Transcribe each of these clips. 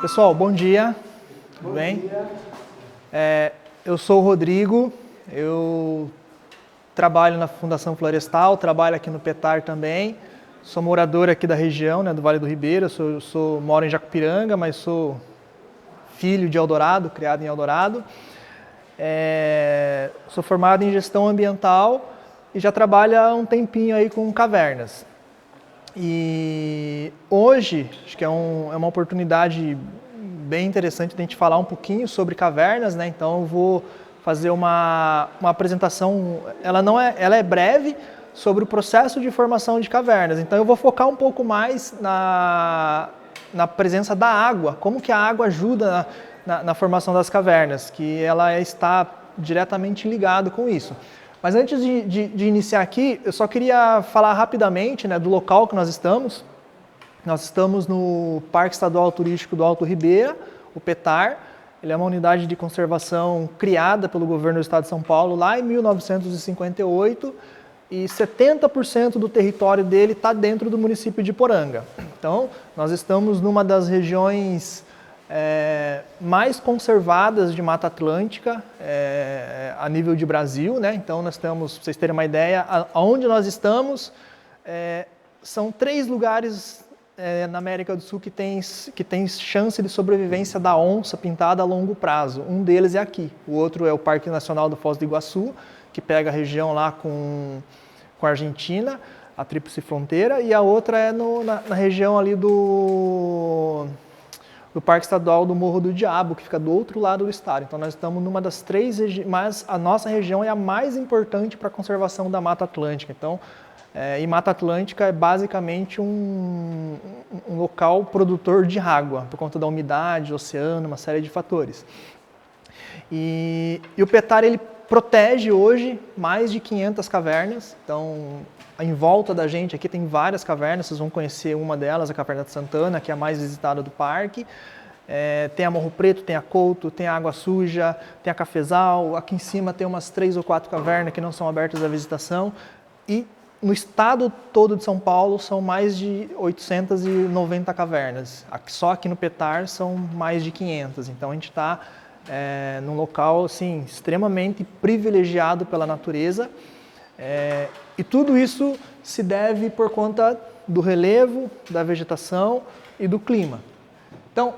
Pessoal, bom dia. Tudo bem? Eu sou o Rodrigo, eu trabalho na Fundação Florestal, trabalho aqui no Petar também. Sou morador aqui da região, do Vale do Ribeira, moro em Jacupiranga, mas sou filho de Eldorado, criado em Eldorado. Sou formado em gestão ambiental e já trabalho há um tempinho aí com cavernas. E hoje, acho que é uma oportunidade bem interessante de a gente falar um pouquinho sobre cavernas, né? Então eu vou fazer uma apresentação, ela é breve, sobre o processo de formação de cavernas. Então eu vou focar um pouco mais na presença da água, como que a água ajuda na formação das cavernas, que ela está diretamente ligada com isso. Mas antes de iniciar aqui, eu só queria falar rapidamente do local que nós estamos. Nós estamos no Parque Estadual Turístico do Alto Ribeira, o Petar. Ele é uma unidade de conservação criada pelo governo do estado de São Paulo lá em 1958 e 70% do território dele está dentro do município de Poranga. Então, nós estamos numa das regiões mais conservadas de Mata Atlântica a nível de Brasil, né? Então nós temos, para vocês terem uma ideia, aonde nós estamos, são 3 lugares na América do Sul que tem chance de sobrevivência da onça pintada a longo prazo. Um deles é aqui, o outro é o Parque Nacional do Foz do Iguaçu, que pega a região lá com a Argentina, a Tríplice Fronteira, e a outra é na região ali do Parque Estadual do Morro do Diabo, que fica do outro lado do estado. Então nós estamos numa das 3 regiões, mas a nossa região é a mais importante para a conservação da Mata Atlântica. Então, e Mata Atlântica é basicamente um local produtor de água, por conta da umidade, oceano, uma série de fatores. E o Petar, ele protege hoje mais de 500 cavernas. Então, em volta da gente aqui tem várias cavernas, vocês vão conhecer uma delas, a Caverna de Santana, que é a mais visitada do parque. Tem a Morro Preto, tem a Couto, tem a Água Suja, tem a Cafezal. Aqui em cima tem umas 3 ou 4 cavernas que não são abertas à visitação. E no estado todo de São Paulo são mais de 890 cavernas. Só aqui no Petar são mais de 500. Então a gente está num local assim, extremamente privilegiado pela natureza. E tudo isso se deve por conta do relevo, da vegetação e do clima. Então,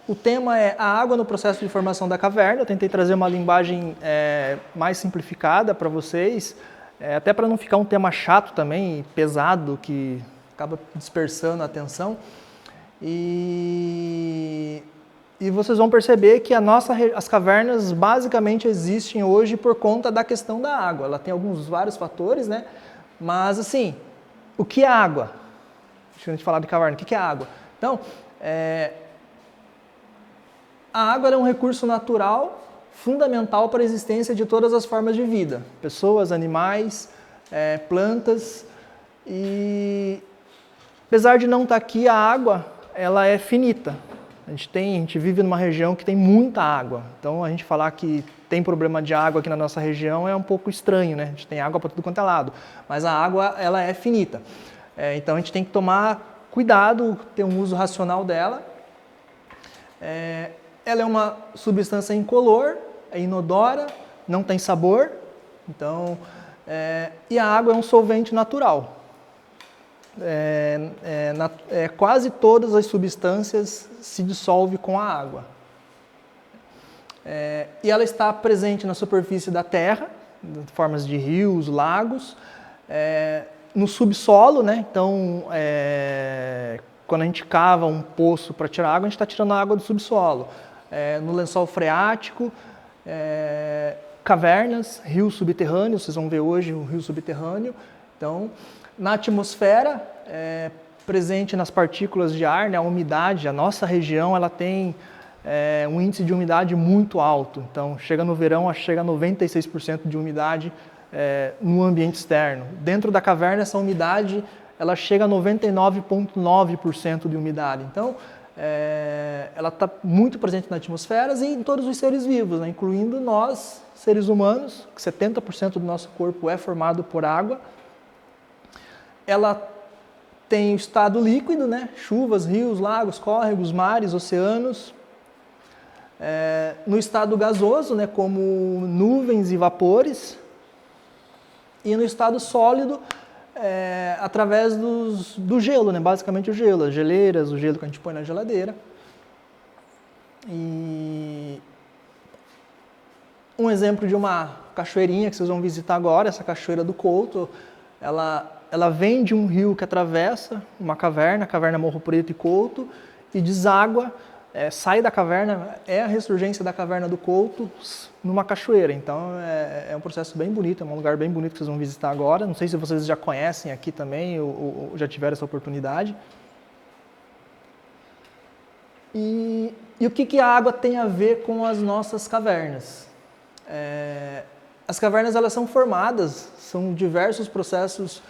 o tema é a água no processo de formação da caverna. Eu tentei trazer uma linguagem mais simplificada para vocês, até para não ficar um tema chato também, pesado, que acaba dispersando a atenção. E vocês vão perceber que as cavernas basicamente existem hoje por conta da questão da água. Ela tem vários fatores, né? Mas assim, o que é água? Deixa eu falar de caverna, o que é água? Então, a água é um recurso natural fundamental para a existência de todas as formas de vida. Pessoas, animais, plantas. E apesar de não estar aqui, a água ela é finita. A gente vive numa região que tem muita água. Então, a gente falar que tem problema de água aqui na nossa região é um pouco estranho, né? A gente tem água para tudo quanto é lado. Mas a água, ela é finita. Então, a gente tem que tomar cuidado, ter um uso racional dela. Ela é uma substância incolor, é inodora, não tem sabor. Então, e a água é um solvente natural. Quase todas as substâncias se dissolvem com a água. E ela está presente na superfície da terra, de formas de rios, lagos, no subsolo, né? Então, quando a gente cava um poço para tirar água, a gente está tirando a água do subsolo. No lençol freático, cavernas, rios subterrâneos, vocês vão ver hoje o rio subterrâneo. Então, na atmosfera, presente nas partículas de ar, né, a umidade, a nossa região ela tem um índice de umidade muito alto. Então, chega no verão, chega a 96% de umidade no ambiente externo. Dentro da caverna, essa umidade ela chega a 99,9% de umidade. Então, ela está muito presente na atmosfera e em todos os seres vivos, né, incluindo nós, seres humanos, que 70% do nosso corpo é formado por água. Ela tem o estado líquido, né? Chuvas, rios, lagos, córregos, mares, oceanos. No estado gasoso, né? Como nuvens e vapores. E no estado sólido, através do gelo, né? Basicamente o gelo, as geleiras, o gelo que a gente põe na geladeira. E um exemplo de uma cachoeirinha que vocês vão visitar agora, essa cachoeira do Couto, ela vem de um rio que atravessa uma caverna, a caverna Morro Preto e Couto, e deságua, sai da caverna, a ressurgência da caverna do Couto numa cachoeira. Então é um processo bem bonito, é um lugar bem bonito que vocês vão visitar agora. Não sei se vocês já conhecem aqui também ou já tiveram essa oportunidade. E o que a água tem a ver com as nossas cavernas? As cavernas elas são formadas, são diversos processos,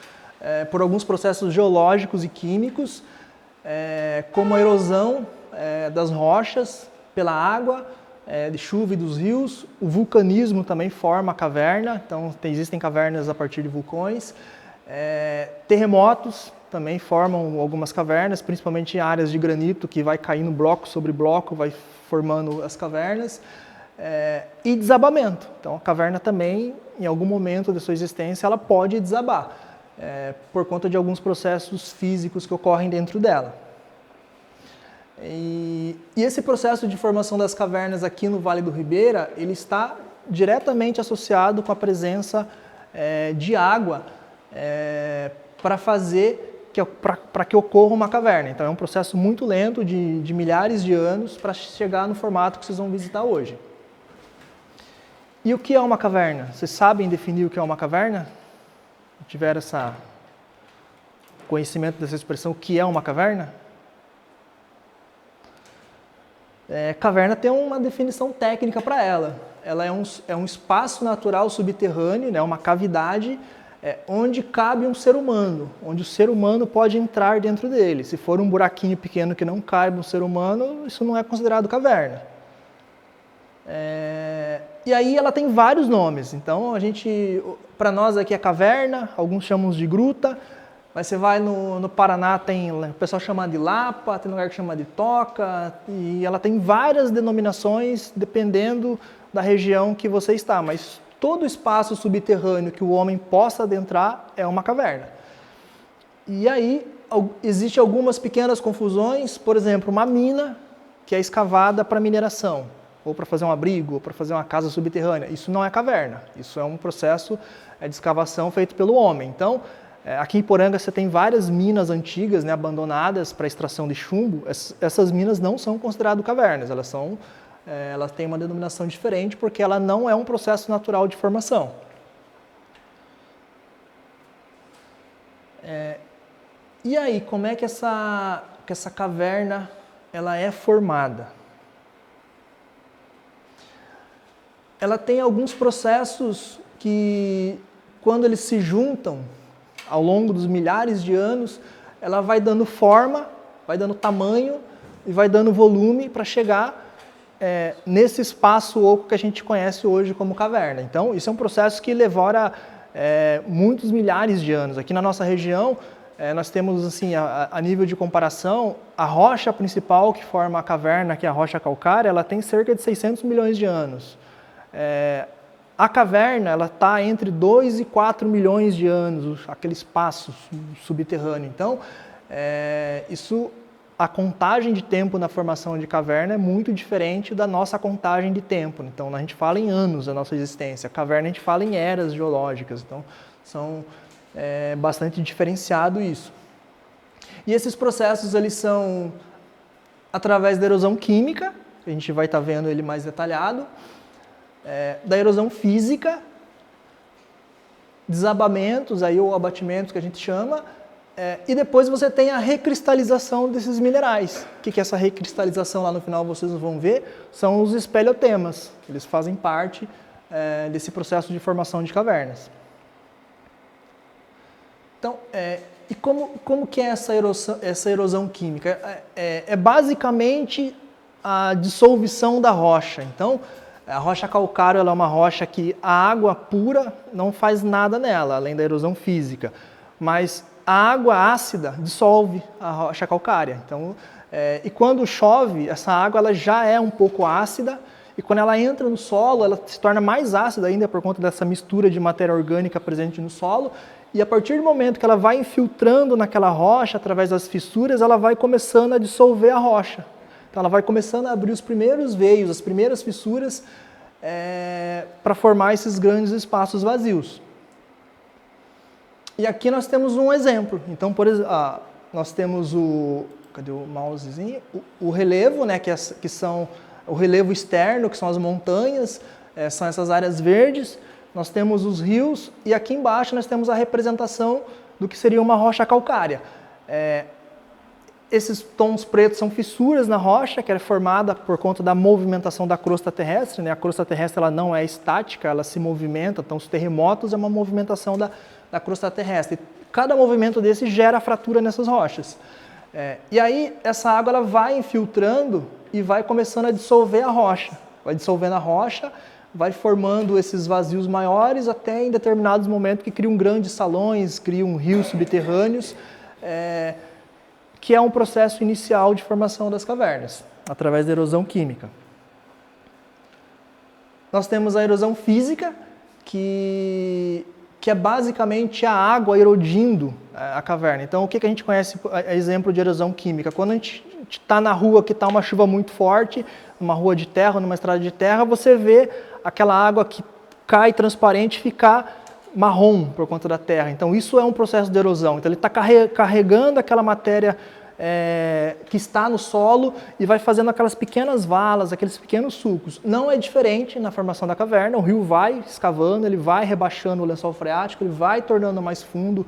por alguns processos geológicos e químicos, como a erosão das rochas pela água, de chuva e dos rios. O vulcanismo também forma a caverna, então existem cavernas a partir de vulcões. Terremotos também formam algumas cavernas, principalmente em áreas de granito que vai caindo bloco sobre bloco, vai formando as cavernas. E desabamento. Então a caverna também, em algum momento da sua existência, ela pode desabar, por conta de alguns processos físicos que ocorrem dentro dela. E esse processo de formação das cavernas aqui no Vale do Ribeira, ele está diretamente associado com a presença de água para que ocorra uma caverna. Então é um processo muito lento, de milhares de anos, para chegar no formato que vocês vão visitar hoje. E o que é uma caverna? Vocês sabem definir o que é uma caverna? Tiveram esse conhecimento dessa expressão, o que é uma caverna? Caverna tem uma definição técnica para ela. Ela é um espaço natural subterrâneo, né, uma cavidade, onde cabe um ser humano, onde o ser humano pode entrar dentro dele. Se for um buraquinho pequeno que não cabe um ser humano, isso não é considerado caverna. E aí ela tem vários nomes. Então para nós aqui é caverna, alguns chamam de gruta, mas você vai no Paraná, o pessoal chama de lapa, tem lugar que chama de toca, e ela tem várias denominações dependendo da região que você está, mas todo espaço subterrâneo que o homem possa adentrar é uma caverna. E aí existem algumas pequenas confusões, por exemplo, uma mina que é escavada para mineração, ou para fazer um abrigo, ou para fazer uma casa subterrânea. Isso não é caverna, isso é um processo de escavação feito pelo homem. Então, aqui em Poranga você tem várias minas antigas, né, abandonadas para extração de chumbo. Essas minas não são consideradas cavernas, elas têm uma denominação diferente porque ela não é um processo natural de formação. E aí, como é que essa caverna ela é formada? Ela tem alguns processos que, quando eles se juntam ao longo dos milhares de anos, ela vai dando forma, vai dando tamanho e vai dando volume para chegar nesse espaço oco que a gente conhece hoje como caverna. Então, isso é um processo que levora muitos milhares de anos. Aqui na nossa região, nós temos, assim, a nível de comparação, a rocha principal que forma a caverna, que é a rocha calcária, ela tem cerca de 600 milhões de anos. A caverna ela está entre 2 e 4 milhões de anos, aquele espaço subterrâneo. Então, a contagem de tempo na formação de caverna é muito diferente da nossa contagem de tempo. Então, a gente fala em anos da nossa existência. A caverna a gente fala em eras geológicas. Então, são bastante diferenciado isso. E esses processos eles são através da erosão química, a gente vai estar vendo ele mais detalhado. Da erosão física, desabamentos, ou abatimentos que a gente chama, e depois você tem a recristalização desses minerais. O que é essa recristalização? Lá no final vocês vão ver, são os espeleotemas, eles fazem parte desse processo de formação de cavernas. Então, e como que é essa erosão química? Basicamente a dissolução da rocha. Então, a rocha calcária ela é uma rocha que a água pura não faz nada nela, além da erosão física. Mas a água ácida dissolve a rocha calcária. Então, e quando chove, essa água ela já é um pouco ácida, e quando ela entra no solo, ela se torna mais ácida ainda por conta dessa mistura de matéria orgânica presente no solo, e a partir do momento que ela vai infiltrando naquela rocha, através das fissuras, ela vai começando a dissolver a rocha. Então ela vai começando a abrir os primeiros veios, as primeiras fissuras, para formar esses grandes espaços vazios. E aqui nós temos um exemplo. Então, por exemplo, nós temos cadê o mousezinho? O relevo, né, que são o relevo externo, que são as montanhas, são essas áreas verdes. Nós temos os rios e aqui embaixo nós temos a representação do que seria uma rocha calcária. Esses tons pretos são fissuras na rocha, que é formada por conta da movimentação da crosta terrestre, né? A crosta terrestre ela não é estática, ela se movimenta, então os terremotos é uma movimentação da crosta terrestre. Cada movimento desse gera fratura nessas rochas. E aí essa água ela vai infiltrando e vai começando a dissolver a rocha. Vai dissolvendo a rocha, vai formando esses vazios maiores até em determinados momentos que criam grandes salões, criam rios subterrâneos, que é um processo inicial de formação das cavernas, através da erosão química. Nós temos a erosão física, que é basicamente a água erodindo a caverna. Então, o que a gente conhece, exemplo de erosão química? Quando a gente está na rua que está uma chuva muito forte, numa rua de terra, numa estrada de terra, você vê aquela água que cai transparente ficar marrom por conta da terra. Então, isso é um processo de erosão. Então, ele está carregando aquela matéria que está no solo e vai fazendo aquelas pequenas valas, aqueles pequenos sulcos. Não é diferente na formação da caverna, o rio vai escavando, ele vai rebaixando o lençol freático, ele vai tornando mais fundo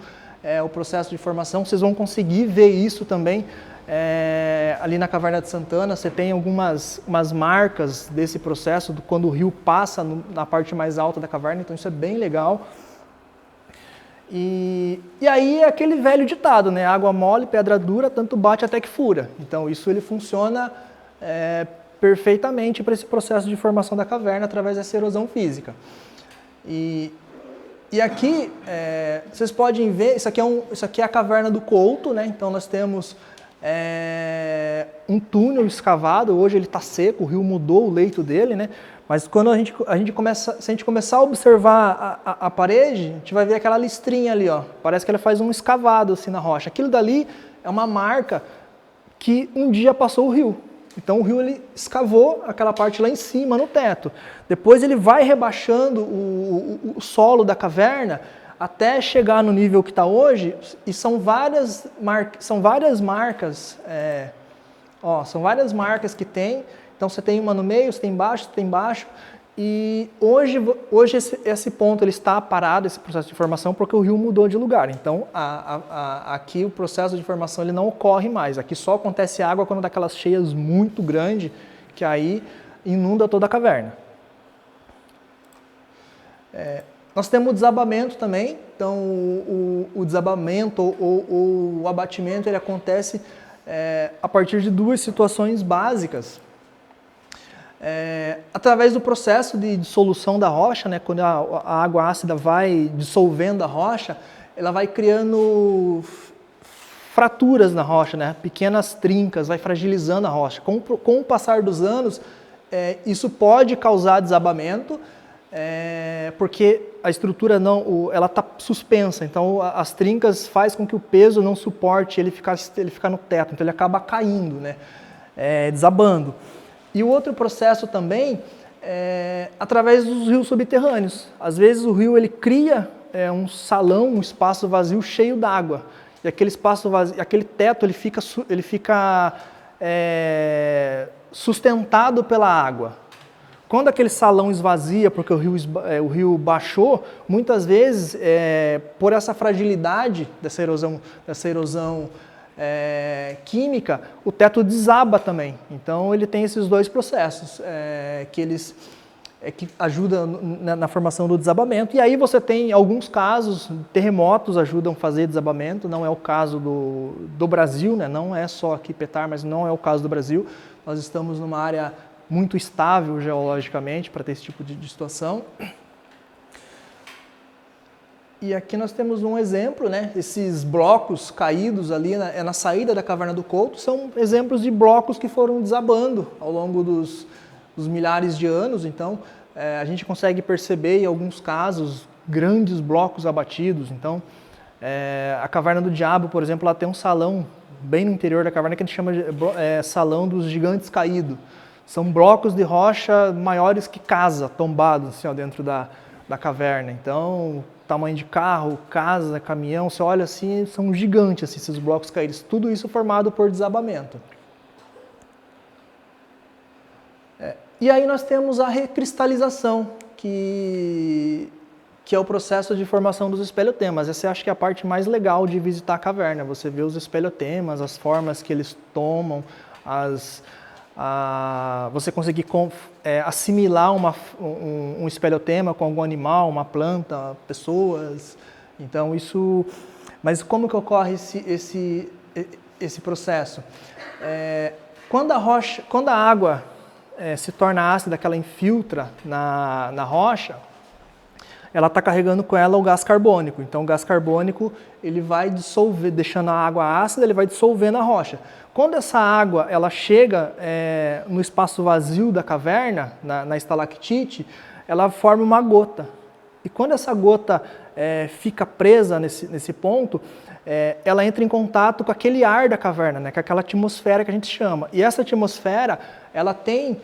o processo de formação. Vocês vão conseguir ver isso também ali na Caverna de Santana. Você tem umas marcas desse processo, quando o rio passa na parte mais alta da caverna, então isso é bem legal. E aí é aquele velho ditado, né? Água mole, pedra dura, tanto bate até que fura. Então isso ele funciona perfeitamente para esse processo de formação da caverna através dessa erosão física. E aqui vocês podem ver, isso aqui é a caverna do Couto, né? Então nós temos um túnel escavado, hoje ele está seco, o rio mudou o leito dele, né? Mas quando se a gente começar a observar a parede, a gente vai ver aquela listrinha ali, ó. Parece que ela faz um escavado assim na rocha. Aquilo dali é uma marca que um dia passou o rio. Então o rio ele escavou aquela parte lá em cima, no teto. Depois ele vai rebaixando o solo da caverna até chegar no nível que está hoje, e são várias marcas, são várias marcas que tem. Então você tem uma no meio, você tem embaixo, e hoje esse ponto ele está parado, esse processo de formação, porque o rio mudou de lugar. Então aqui o processo de formação ele não ocorre mais. Aqui só acontece água quando dá aquelas cheias muito grandes, que aí inunda toda a caverna. Nós temos o desabamento também. Então o desabamento ou o abatimento ele acontece a partir de duas situações básicas. Através do processo de dissolução da rocha, né, quando a água ácida vai dissolvendo a rocha, ela vai criando fraturas na rocha, né, pequenas trincas, vai fragilizando a rocha. Com o passar dos anos, isso pode causar desabamento, porque a estrutura ela está suspensa, então as trincas faz com que o peso não suporte ele ficar no teto, então ele acaba caindo, né, desabando. E o outro processo também é através dos rios subterrâneos. Às vezes o rio ele cria um salão, um espaço vazio cheio d'água. E aquele espaço vazio, aquele teto ele fica sustentado pela água. Quando aquele salão esvazia, porque o rio baixou, muitas vezes, por essa fragilidade dessa erosão química, o teto desaba também. Então ele tem esses dois processos que ajudam na formação do desabamento. E aí você tem alguns casos, terremotos ajudam a fazer desabamento, não é o caso do Brasil, né? Não é só aqui Petar, mas não é o caso do Brasil. Nós estamos numa área muito estável geologicamente para ter esse tipo de situação. E aqui nós temos um exemplo, né? Esses blocos caídos ali na saída da Caverna do Couto são exemplos de blocos que foram desabando ao longo dos milhares de anos. Então, a gente consegue perceber em alguns casos grandes blocos abatidos. Então, a Caverna do Diabo, por exemplo, ela tem um salão bem no interior da caverna que a gente chama de Salão dos Gigantes Caídos. São blocos de rocha maiores que casa, tombados assim, ó, dentro da caverna. Então, tamanho de carro, casa, caminhão, você olha assim, são gigantes assim, esses blocos caídos. Tudo isso formado por desabamento. E aí nós temos a recristalização, que é o processo de formação dos espeleotemas. Essa eu acho que é a parte mais legal de visitar a caverna. Você vê os espeleotemas, as formas que eles tomam, você conseguir assimilar um espeleotema com algum animal, uma planta, pessoas. Então isso... Mas como que ocorre esse processo? Quando a água se torna ácida, que ela infiltra na rocha, ela está carregando com ela o gás carbônico. Então o gás carbônico ele vai dissolver, deixando a água ácida, ele vai dissolver na rocha. Quando essa água ela chega no espaço vazio da caverna, na estalactite, ela forma uma gota. E quando essa gota fica presa nesse ponto, ela entra em contato com aquele ar da caverna, né, com aquela atmosfera que a gente chama. E essa atmosfera ela tem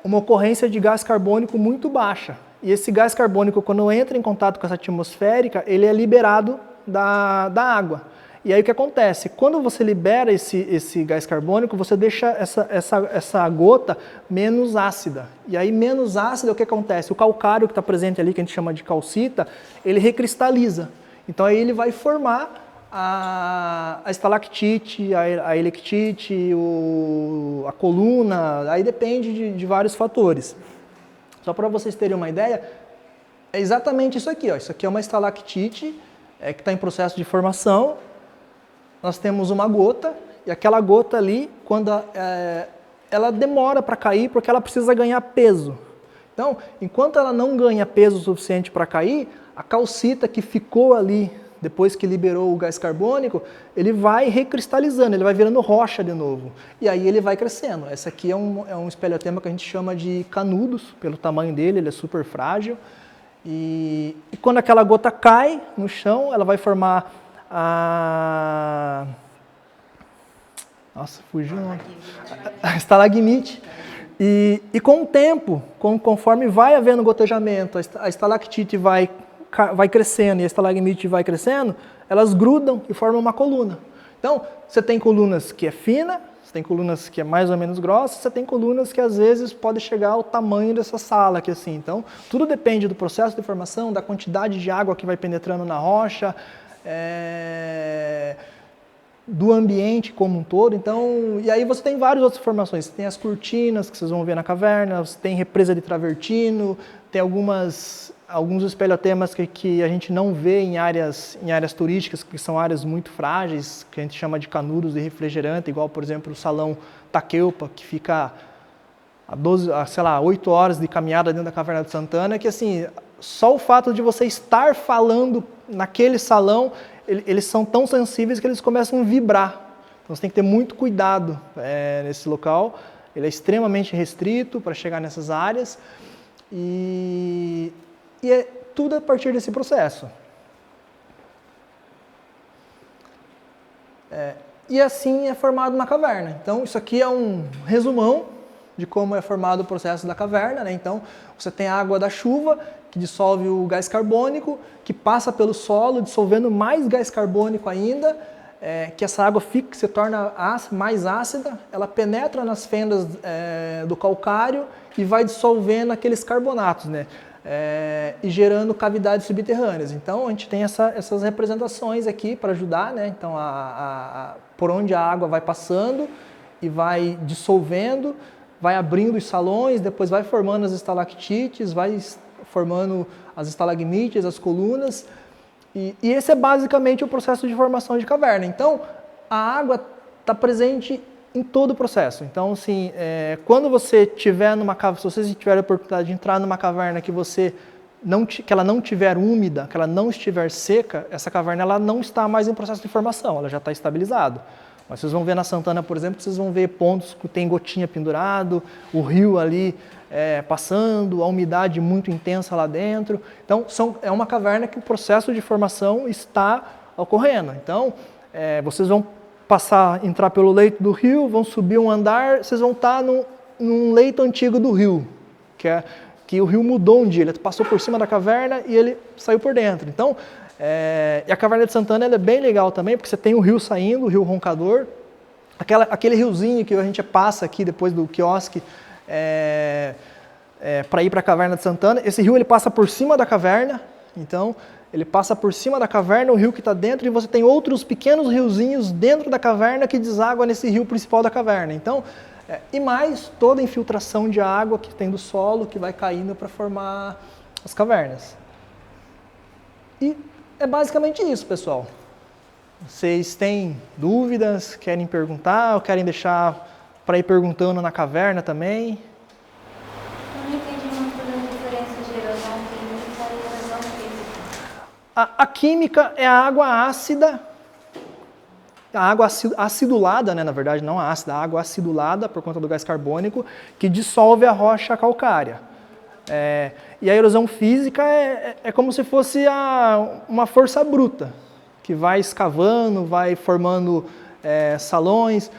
uma ocorrência de gás carbônico muito baixa. E esse gás carbônico, quando entra em contato com essa atmosférica, ele é liberado da água. E aí o que acontece? Quando você libera esse gás carbônico, você deixa essa gota menos ácida. E aí menos ácida, o que acontece? O calcário que está presente ali, que a gente chama de calcita, ele recristaliza. Então aí ele vai formar a estalactite, a electite, a coluna, aí depende de vários fatores. Só para vocês terem uma ideia, é exatamente isso aqui. Ó. Isso aqui é uma estalactite que está em processo de formação. Nós temos uma gota, e aquela gota ali, quando ela demora para cair, porque ela precisa ganhar peso. Então, enquanto ela não ganha peso suficiente para cair, a calcita que ficou ali, depois que liberou o gás carbônico, ele vai recristalizando, ele vai virando rocha de novo. E aí ele vai crescendo. Esse aqui é um espeleotema que a gente chama de canudos, pelo tamanho dele, ele é super frágil. E quando aquela gota cai no chão, ela vai formar Nossa, fugiu. A estalagmite. E com o tempo, conforme vai havendo gotejamento, a estalactite vai crescendo e a estalagmite vai crescendo, elas grudam e formam uma coluna. Então, você tem colunas que é fina, você tem colunas que é mais ou menos grossa, você tem colunas que às vezes pode chegar ao tamanho dessa sala aqui assim. Então, tudo depende do processo de formação, da quantidade de água que vai penetrando na rocha, do ambiente como um todo. Então, e aí você tem várias outras formações. Você tem as cortinas que vocês vão ver na caverna, você tem represa de travertino, tem alguns espeleotemas que a gente não vê em áreas turísticas, que são áreas muito frágeis, que a gente chama de canudos de refrigerante, igual, por exemplo, o Salão Taqueupa, que fica a 8 horas de caminhada dentro da Caverna de Santana, que assim, só o fato de você estar falando naquele salão, eles são tão sensíveis que eles começam a vibrar. Então você tem que ter muito cuidado nesse local. Ele é extremamente restrito para chegar nessas áreas. E é tudo a partir desse processo. E assim é formado uma caverna. Então isso aqui é um resumão de como é formado o processo da caverna, né? Então você tem a água da chuva, que dissolve o gás carbônico, que passa pelo solo, dissolvendo mais gás carbônico ainda, que essa água se torna mais ácida, ela penetra nas fendas do calcário e vai dissolvendo aqueles carbonatos, né? E gerando cavidades subterrâneas. Então a gente tem essas representações aqui para ajudar, né? Então por onde a água vai passando e vai dissolvendo, vai abrindo os salões, depois vai formando as estalactites, vai formando as estalagmites, as colunas, e esse é basicamente o processo de formação de caverna. Então, a água está presente em todo o processo. Então, assim, quando você estiver se vocês tiverem a oportunidade de entrar numa caverna que você que ela não tiver úmida, que ela não estiver seca, essa caverna ela não está mais em processo de formação, ela já está estabilizada. Mas vocês vão ver na Santana, por exemplo, vocês vão ver pontos que tem gotinha pendurado, o rio ali passando, a umidade muito intensa lá dentro. Então, é uma caverna que o processo de formação está ocorrendo. Então, vocês vão entrar pelo leito do rio, vão subir um andar, vocês vão estar num leito antigo do rio, que o rio mudou um dia, ele passou por cima da caverna e ele saiu por dentro. Então, e a Caverna de Santana ela é bem legal também, porque você tem o rio saindo, o rio Roncador, aquele riozinho que a gente passa aqui depois do quiosque para ir para a Caverna de Santana. Esse rio ele passa por cima da caverna, então ele passa por cima da caverna, o rio que está dentro, e você tem outros pequenos riozinhos dentro da caverna que deságua nesse rio principal da caverna. Então, e mais toda a infiltração de água que tem do solo, que vai caindo para formar as cavernas. E é basicamente isso, pessoal. Vocês têm dúvidas, querem perguntar, ou querem deixar para ir perguntando na caverna também? Eu não entendi muito da diferença de erosão química e erosão física. A química é a água ácida, a água acidulada, né, na verdade, não a ácida, a água acidulada por conta do gás carbônico, que dissolve a rocha calcária. E a erosão física é como se fosse uma força bruta, que vai escavando, vai formando salões.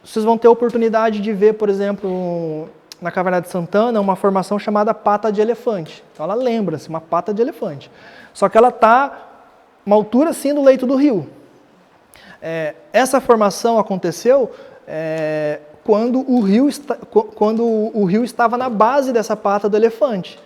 Vocês vão ter a oportunidade de ver, por exemplo, na Caverna de Santana, uma formação chamada pata de elefante. Então ela lembra-se, uma pata de elefante. Só que ela está uma altura assim do leito do rio. Essa formação aconteceu quando o rio estava na base dessa pata do elefante.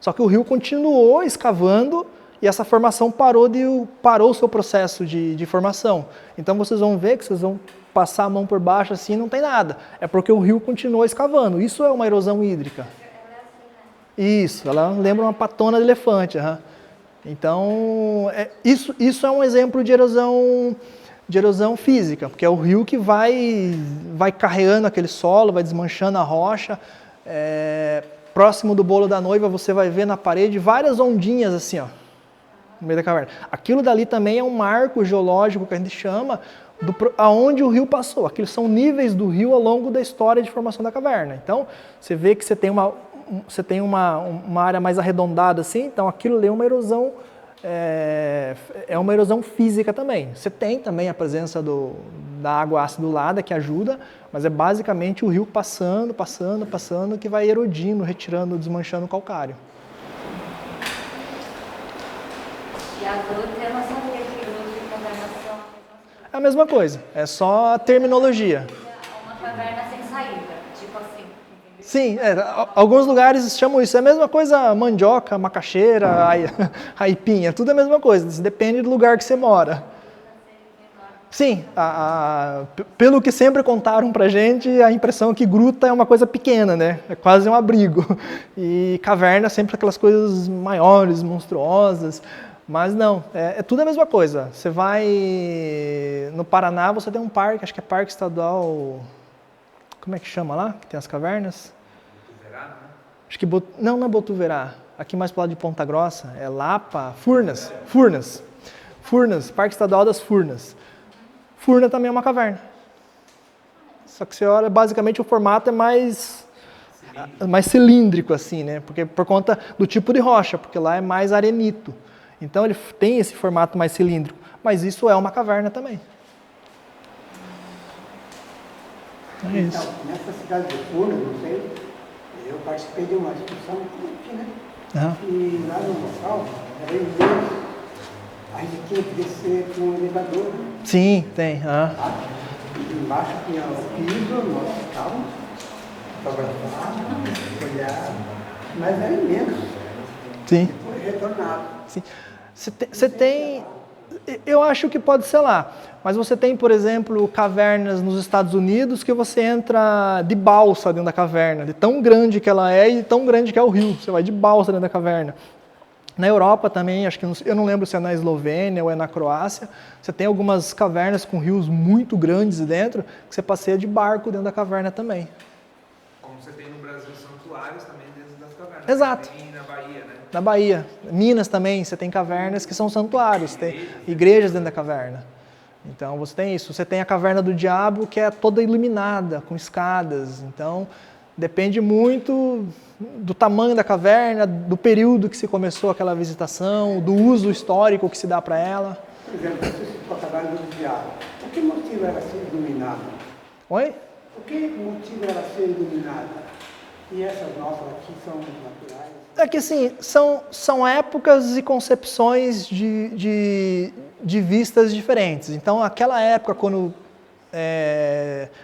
Só que o rio continuou escavando e essa formação parou o seu processo de formação. Então vocês vão ver que vocês vão passar a mão por baixo assim, não tem nada. É porque o rio continuou escavando. Isso é uma erosão hídrica. Isso, ela lembra uma patona de elefante. Uhum. Então, isso é um exemplo de erosão física, porque é o rio que vai carregando aquele solo, vai desmanchando a rocha. Próximo do bolo da noiva, você vai ver na parede várias ondinhas assim, ó, no meio da caverna. Aquilo dali também é um marco geológico que a gente chama aonde o rio passou. Aqueles são níveis do rio ao longo da história de formação da caverna. Então, você vê que você tem uma área mais arredondada assim, então aquilo ali é uma erosão, uma erosão física também. Você tem também a presença da água acidulada que ajuda, mas é basicamente o rio passando, que vai erodindo, retirando, desmanchando o calcário. E a gruta, eu não sabia que gruta e caverna são É a mesma coisa, é só a terminologia. uma caverna sem saída, tipo assim. Sim, alguns lugares chamam isso. É a mesma coisa mandioca, macaxeira, aipim, é tudo a mesma coisa. Depende do lugar que você mora. Sim, pelo que sempre contaram pra gente, a impressão é que gruta é uma coisa pequena, né? É quase um abrigo. E caverna sempre aquelas coisas maiores, monstruosas. Mas não, é tudo a mesma coisa. Você vai no Paraná, você tem um parque, acho que é Parque Estadual... Como é que chama lá? Que tem as cavernas? Botuverá, né? Acho que não é Botuverá. Aqui mais pro lado de Ponta Grossa, é Lapa, Furnas, Parque Estadual das Furnas. Furna também é uma caverna. Só que você olha, basicamente o formato é mais cilíndrico assim, né? Porque por conta do tipo de rocha, porque lá é mais arenito. Então ele tem esse formato mais cilíndrico, mas isso é uma caverna também. É isso. Então, nessa cidade de Furnas, não sei, eu participei de uma excursão aqui, né? E lá no local, era imenso. A gente tinha que descer com um elevador. Né? Sim, tem. Embaixo tinha o piso, nós ficávamos fotografados, olhar, mas era imenso. Sim. Depois retornado. Sim. Você tem... Eu acho que pode ser lá, mas você tem, por exemplo, cavernas nos Estados Unidos que você entra de balsa dentro da caverna, de tão grande que ela é e tão grande que é o rio. Você vai de balsa dentro da caverna. Na Europa também, acho que eu não lembro se é na Eslovênia ou é na Croácia, você tem algumas cavernas com rios muito grandes dentro, que você passeia de barco dentro da caverna também. Como você tem no Brasil santuários também dentro das cavernas. Exato. Tem na Bahia, né? Na Bahia. Minas também, você tem cavernas que são santuários, tem igrejas dentro da caverna. Então você tem isso. Você tem a caverna do diabo, que é toda iluminada, com escadas. Então depende muito do tamanho da caverna, do período que se começou aquela visitação, do uso histórico que se dá para ela. Por exemplo, você citou a caverna do diabo. O que motivo ela ser iluminada? Oi? O que motivo ela ser iluminada? E essas nossas aqui são naturais? É que assim, são épocas e concepções de vistas diferentes. Então, aquela época, quando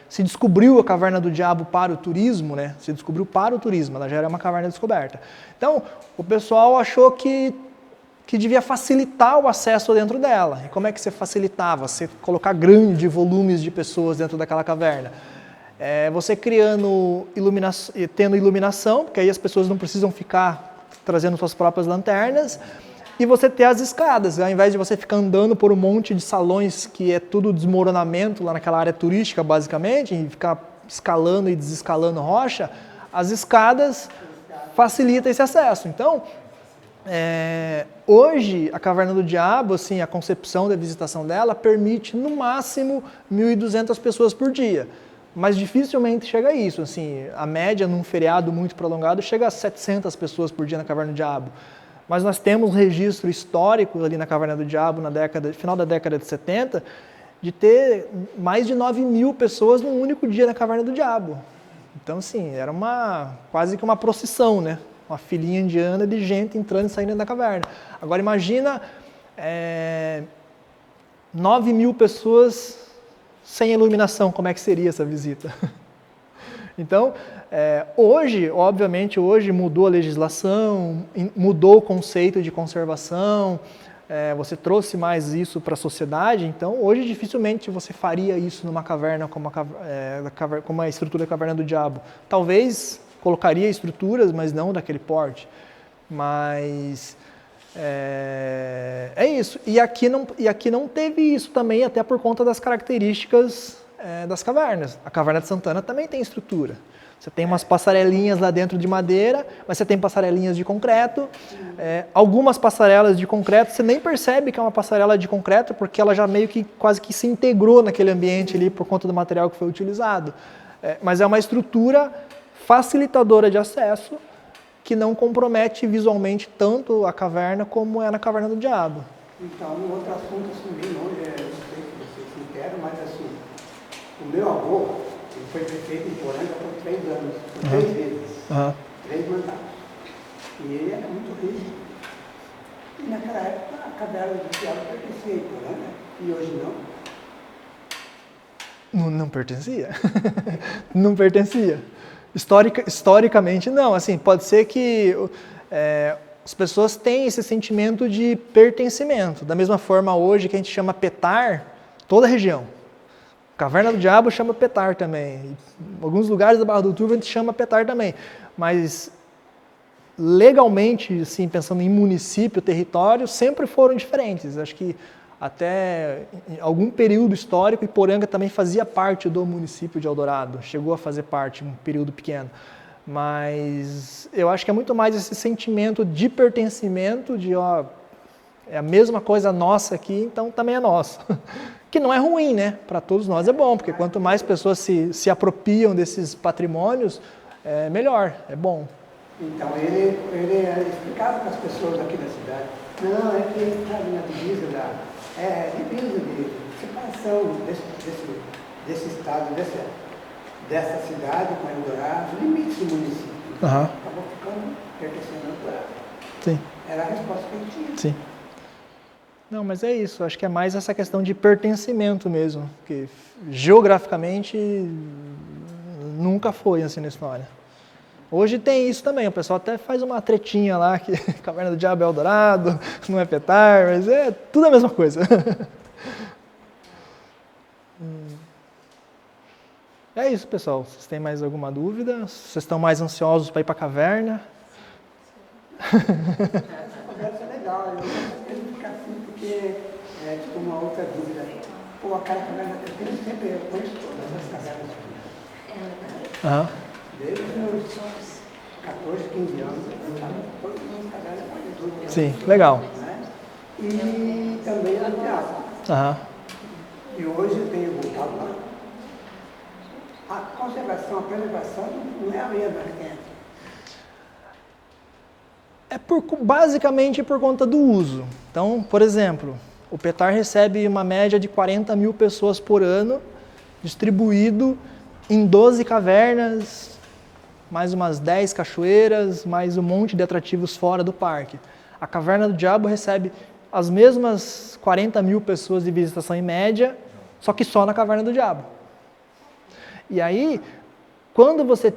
se descobriu a caverna do diabo para o turismo, né? Se descobriu para o turismo, ela já era uma caverna descoberta. Então, o pessoal achou que devia facilitar o acesso dentro dela. E como é que você facilitava? Você colocar grandes volumes de pessoas dentro daquela caverna. Você tendo iluminação, porque aí as pessoas não precisam ficar trazendo suas próprias lanternas, e você ter as escadas, ao invés de você ficar andando por um monte de salões que é tudo desmoronamento lá naquela área turística, basicamente, e ficar escalando e desescalando rocha, as escadas facilitam esse acesso. Então, hoje, a Caverna do Diabo, assim, a concepção da visitação dela permite, no máximo, 1.200 pessoas por dia. Mas dificilmente chega a isso, assim, a média num feriado muito prolongado chega a 700 pessoas por dia na Caverna do Diabo. Mas nós temos um registro histórico ali na Caverna do Diabo, final da década de 70, de ter mais de 9.000 pessoas num único dia na Caverna do Diabo. Então, assim, era quase que uma procissão, né? Uma filinha indiana de gente entrando e saindo da caverna. Agora, imagina 9.000 pessoas sem iluminação, como é que seria essa visita? Então, hoje, obviamente, mudou a legislação, mudou o conceito de conservação, você trouxe mais isso para a sociedade, então hoje dificilmente você faria isso numa caverna como a estrutura da Caverna do Diabo. Talvez colocaria estruturas, mas não daquele porte. Mas é isso. E aqui não teve isso também, até por conta das características das cavernas. A Caverna de Santana também tem estrutura. Você tem umas passarelinhas lá dentro de madeira, mas você tem passarelinhas de concreto. Algumas passarelas de concreto, você nem percebe que é uma passarela de concreto, porque ela já meio que quase que se integrou naquele ambiente ali por conta do material que foi utilizado. Mas é uma estrutura facilitadora de acesso, que não compromete visualmente tanto a caverna como é na Caverna do Diabo. Então, um outro assunto, assim, bem longe, não sei se vocês se interam, mas assim, o meu avô, ele foi prefeito em Poranga por 3 anos, por 3 vezes, 3 mandatos. E ele era muito rígido. E naquela época, a Caverna do Diabo pertencia em Poranga, e hoje não. Não pertencia? Não pertencia. Historicamente, não. Assim, pode ser que as pessoas têm esse sentimento de pertencimento. Da mesma forma, hoje, que a gente chama Petar, toda a região. Caverna do Diabo chama Petar também. Em alguns lugares da Barra do Turvo a gente chama Petar também. Mas, legalmente, assim, pensando em município, território, sempre foram diferentes. Acho que até em algum período histórico, Iporanga também fazia parte do município de Eldorado, chegou a fazer parte, um período pequeno. Mas eu acho que é muito mais esse sentimento de pertencimento, é a mesma coisa nossa aqui, então também é nosso. Que não é ruim, né? Para todos nós é bom, porque quanto mais pessoas se apropriam desses patrimônios, melhor, é bom. Então, ele explicava para as pessoas aqui da cidade, não, é que ele está na divisa divisa de separação desse estado, dessa cidade com Eldorado, limites do município. Acabou ficando pertencendo a Eldorado. Sim. Era a resposta que ele tinha. Sim. Não, mas é isso, acho que é mais essa questão de pertencimento mesmo, que geograficamente nunca foi assim na história. Hoje tem isso também, o pessoal até faz uma tretinha lá, que Caverna do Diabo é Eldorado, não é Petar, mas é tudo a mesma coisa. É isso, pessoal. Vocês têm mais alguma dúvida? Vocês estão mais ansiosos para ir para a caverna? Essa conversa é legal, eu não ficar assim, porque tipo uma outra dúvida. Pô, a caverna, eu tenho sempre, eu conheço todas as cavernas aqui. Desde 15 anos, foi uma caverna de tudo. Sim, legal. Né? E também a teatro. Aham. E hoje eu tenho voltado lá. A conservação, a preservação não é a mesma que antes. Basicamente por conta do uso. Então, por exemplo, o Petar recebe uma média de 40 mil pessoas por ano, distribuído em 12 cavernas, mais umas 10 cachoeiras, mais um monte de atrativos fora do parque. A Caverna do Diabo recebe as mesmas 40 mil pessoas de visitação em média, só que só na Caverna do Diabo. E aí, quando você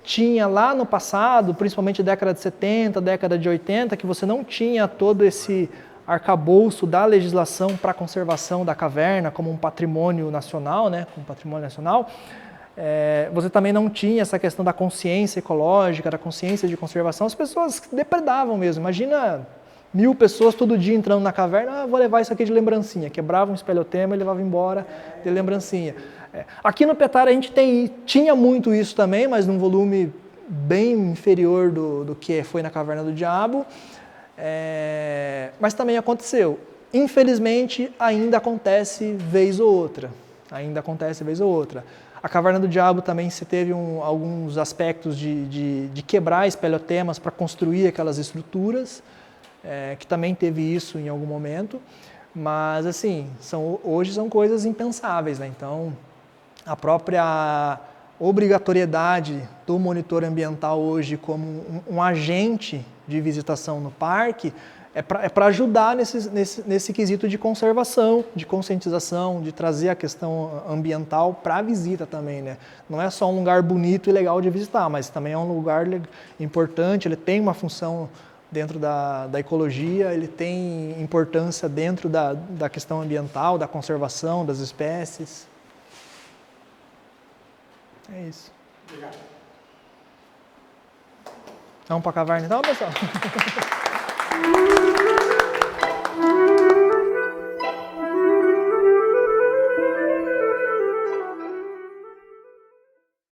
tinha lá no passado, principalmente década de 70, década de 80, que você não tinha todo esse arcabouço da legislação para a conservação da caverna como um patrimônio nacional, né, como patrimônio nacional, você também não tinha essa questão da consciência ecológica, da consciência de conservação, as pessoas depredavam mesmo. Imagina 1000 pessoas todo dia entrando na caverna, vou levar isso aqui de lembrancinha, quebrava um espelhotema e levava embora de lembrancinha. Aqui no Petar a gente tinha muito isso também, mas num volume bem inferior do que foi na Caverna do Diabo, mas também aconteceu. Infelizmente ainda acontece vez ou outra, A Caverna do Diabo também se teve alguns aspectos de quebrar espelhotemas para construir aquelas estruturas, que também teve isso em algum momento, mas assim, hoje são coisas impensáveis, né? Então, a própria obrigatoriedade do monitor ambiental hoje como um agente de visitação no parque é para ajudar nesse quesito de conservação, de conscientização, de trazer a questão ambiental para a visita também, né? Não é só um lugar bonito e legal de visitar, mas também é um lugar importante, ele tem uma função dentro da ecologia, ele tem importância dentro da questão ambiental, da conservação das espécies. É isso. Obrigado. Vamos para a caverna então, pessoal?